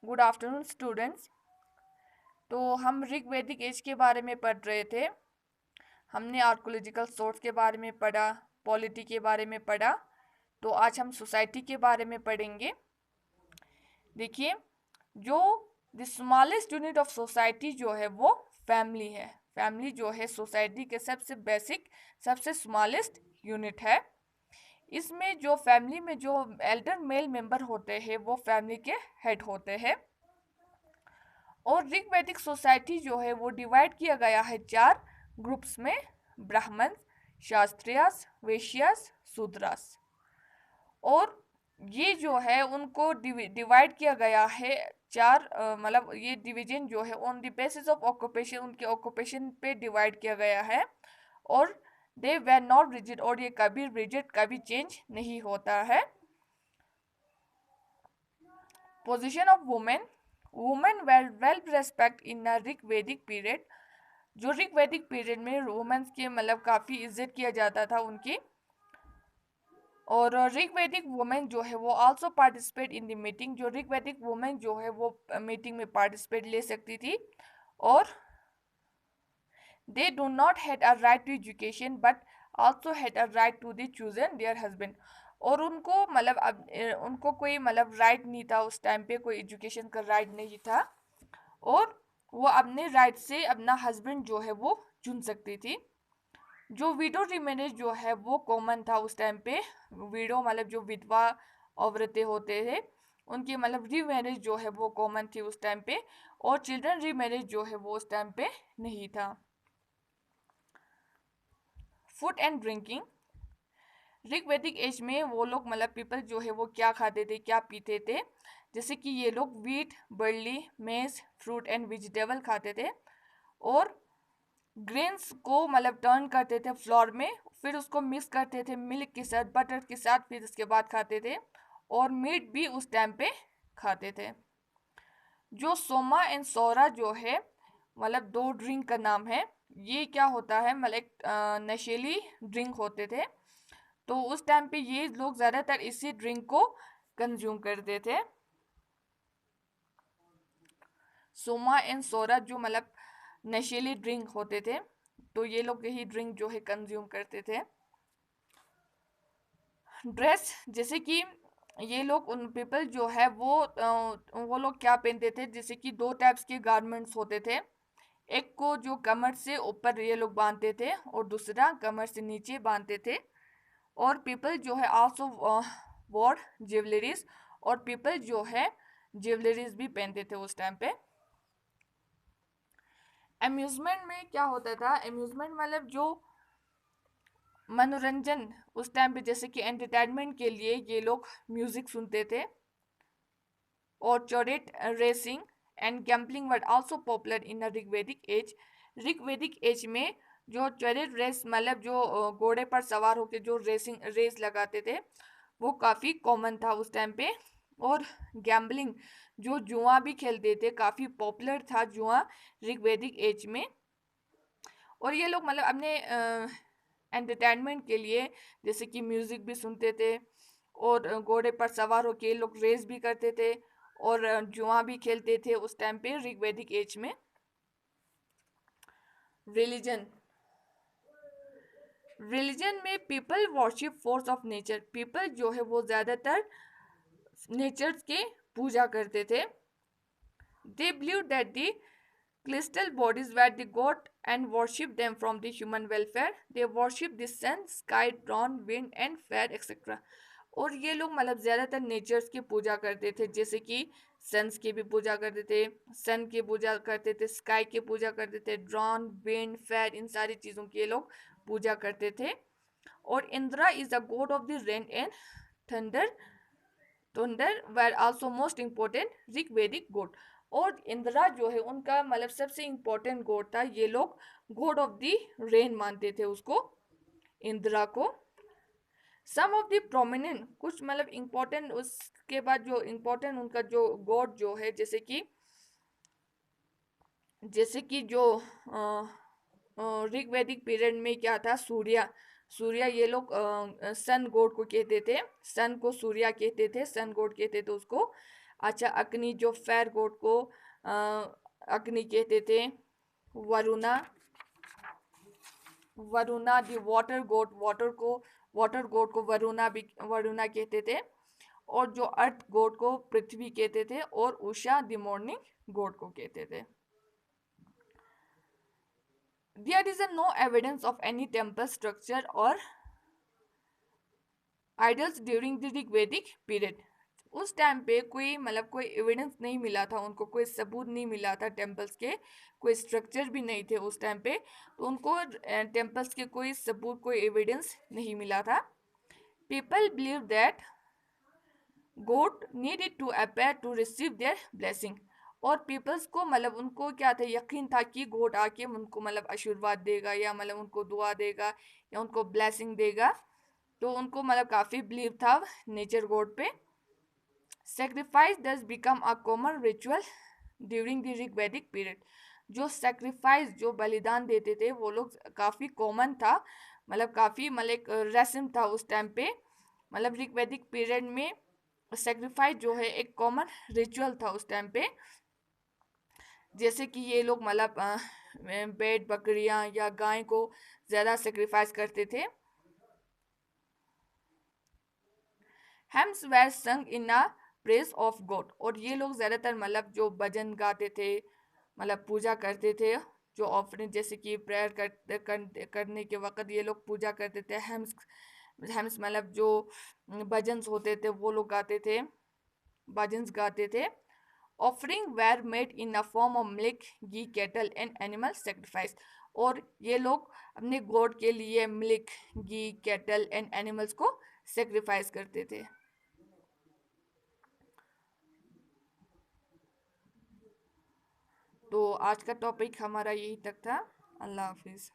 Good afternoon students. तो हम Rig Vedic as के बारे में पढ़ रहे थे। हमने आर्कोलॉजिकल सोर्स के बारे में पढ़ा, पॉलिटी के बारे में पढ़ा। तो आज हम सोसाइटी के बारे में पढ़ेंगे। देखिए, जो the smallest unit of society जो है वो फैमिली है। फैमिली जो है सोसाइटी के सबसे बेसिक, सबसे स्मॉलेस्ट यूनिट है। इसमें जो फैमिली में जो एल्डर मेल मेंबर होते हैं वो फैमिली के हेड होते हैं। और ऋग वैदिक सोसाइटी जो है वो डिवाइड किया गया है 4 ग्रुप्स में: ब्राह्मण, शास्त्रियास, वैश्यास, शूद्रास। और ये जो है उनको डिवाइड किया गया है 4, मतलब ये डिवीजन जो है on the basis of occupation, उनके ऑक्यूपेशन पे डिवाइड किया गया है। और दे वर नॉट रिजिड, और ये कभी रिजिड, कभी चेंज नहीं होता है। Position of women, women well respect इन ऋग वैदिक पीरियड। जो ऋग वैदिक पीरियड में वुमेन्स के मतलब काफ़ी इज्जत किया जाता था उनकी। और ऋग वैदिक वुमेन जो है वो also participate in the meeting. जो ऋग वैदिक वुमेन जो है वो मीटिंग में पार्टिसिपेट ले सकती थी। और they do not had a right to education but also had a right to the chosen their husband. और उनको मतलब अब उनको कोई मतलब राइट नहीं था, उस टाइम पे कोई एजुकेशन का राइट नहीं था। और वो अपने राइट से अपना हस्बैंड जो है वो चुन सकती थी। जो विडो रिमेरेज जो है वो कॉमन था उस टाइम पे। विडो मतलब जो विधवा औरतें होते थे उनकी मतलब रीमैरिज जो है वो कॉमन थी उस टाइम पे। और चिल्ड्रन रीमैरिज जो है वो उस टाइम पे नहीं था। Food and drinking, Rig Vedic as में वो लोग मतलब पीपल जो है वो क्या खाते थे, क्या पीते थे। जैसे कि ये लोग वीट, बर्ली, मेज, फ्रूट एंड वेजिटेबल खाते थे। और ग्रेन्स को मतलब टर्न करते थे फ्लोर में, फिर उसको मिक्स करते थे मिल्क के साथ, बटर के साथ, फिर उसके बाद खाते थे। और मीट भी उस टाइम पे खाते थे। जो सोमा एंड सोरा जो है मतलब 2 ड्रिंक का नाम है। ये क्या होता है, मतलब एक नशीली ड्रिंक होते थे। तो उस टाइम पे ये लोग ज़्यादातर इसी ड्रिंक को कंज्यूम करते थे। सोमा एंड सोरा जो मतलब नशीली ड्रिंक होते थे, तो ये लोग यही ड्रिंक जो है कंज्यूम करते थे। ड्रेस, जैसे कि ये लोग उन पीपल जो है वो लोग क्या पहनते थे, जैसे कि 2 टाइप्स के गारमेंट्स होते थे। एक को जो कमर से ऊपर ये लोग बांधते थे और दूसरा कमर से नीचे बांधते थे। और पीपल जो है आल्सो वॉर ज्वेलरीज, और पीपल जो है ज्वेलरीज भी पहनते थे उस टाइम पे। अम्यूजमेंट में क्या होता था, अम्यूजमेंट मतलब जो मनोरंजन उस टाइम पे, जैसे कि एंटरटेनमेंट के लिए ये लोग म्यूजिक सुनते थे। और chariot racing and gambling were also popular in Rig Vedic age. Rig Vedic as में जो चॉरेट रेस मतलब जो घोड़े पर सवार होकर जो रेस लगाते थे वो काफ़ी कॉमन था उस टाइम पे। और गैम्बलिंग, जो जुआ भी खेलते थे, काफ़ी पॉपुलर था जुआ ऋग वैदिक एज में। और ये लोग मतलब अपने एंटरटेनमेंट के लिए जैसे कि म्यूज़िक भी सुनते थे, और घोड़े पर सवार होकर ये लोग रेस भी करते थे, और जुआ भी खेलते थे उस टाइम पे ऋग वैदिक एज में। रिलीजन, रिलीजन में people worship force of nature. People जो है वो ज़्यादातर नेचर के पूजा करते थे। They believe that the crystal bodies were the god and worship them from the human welfare. They worship the sun, sky, dawn, wind and fire etc. और ये लोग मतलब ज़्यादातर नेचर्स की पूजा करते थे, जैसे कि सन्स की भी पूजा करते थे, सन की पूजा करते थे, स्काई की पूजा करते थे, ड्रॉन, विंड, फायर, इन सारी चीज़ों की ये लोग पूजा करते थे। और Indira is the God of the rain and thunder. Thunder were also most important Rig वैदिक गॉड। और इंद्रा जो है उनका मतलब सबसे इम्पोर्टेंट गॉड था। ये लोग गॉड ऑफ द रेन मानते थे उसको, इंद्रा को। सम ऑफ द प्रोमिनेंट, कुछ मतलब इम्पोर्टेंट, उसके बाद जो इम्पोर्टेंट उनका जो गॉड जो है, जैसे कि जो ऋग वैदिक पीरियड में क्या था, सूर्य। सूर्य ये लोग सन गॉड को कहते थे, सन को सूर्य कहते थे, सन गॉड कहते थे उसको। अच्छा, अग्नि, जो फेयर गोट को अग्नि कहते थे। Varuna, Varuna the water god, water god को वरुणा भी वरुणा कहते थे। और जो अर्थ गोट को पृथ्वी कहते थे। और उषा द मॉर्निंग गोट को कहते थे। There is no evidence of any temple structure or idols during the Rigvedic period. उस टाइम पे कोई मतलब कोई एविडेंस नहीं मिला था उनको, कोई सबूत नहीं मिला था टेम्पल्स के, कोई स्ट्रक्चर भी नहीं थे उस टाइम पे, तो उनको टेम्पल्स के कोई सबूत, कोई एविडेंस नहीं मिला था। People believe that goat needed to appear to receive their blessing. और पीपल्स को मतलब उनको क्या था, यकीन था कि गोट आके उनको मतलब आशीर्वाद देगा, या मतलब उनको दुआ देगा, या उनको ब्लेसिंग देगा। तो उनको मतलब काफ़ी बिलीव था नेचर गॉड पे। सेक्रीफाइस दस become a common ritual during the Rigvedic period. जो सेक्रीफाइस, जो बलिदान देते थे वो लोग काफ़ी कॉमन था, मतलब काफ़ी मतलब एक रस्म था उस टाइम पे। मतलब ऋग्वेदिक पीरियड में सेक्रीफाइस जो है एक कॉमन रिचुअल था उस टाइम पे। जैसे कि ये लोग मतलब भेड़ बकरियां या गाय को ज़्यादा सेक्रीफाइस करते थे। हेम्स वेर संग इन अ प्रेज ऑफ गॉड। और ये लोग ज़्यादातर मतलब जो भजन गाते थे, मतलब पूजा करते थे, जो ऑफरिंग जैसे कि प्रेयर करने के वक्त ये लोग पूजा करते थे। हेम्स मतलब जो भजन होते थे वो लोग गाते थे, भजन गाते थे। Offering were made in a form of milk, ghee, cattle and animal sacrifice. और ये लोग अपने गॉड के लिए milk, ghee, cattle and animals को सेक्रीफाइस करते थे। तो आज का टॉपिक हमारा यही तक था। अल्लाह हाफिज़।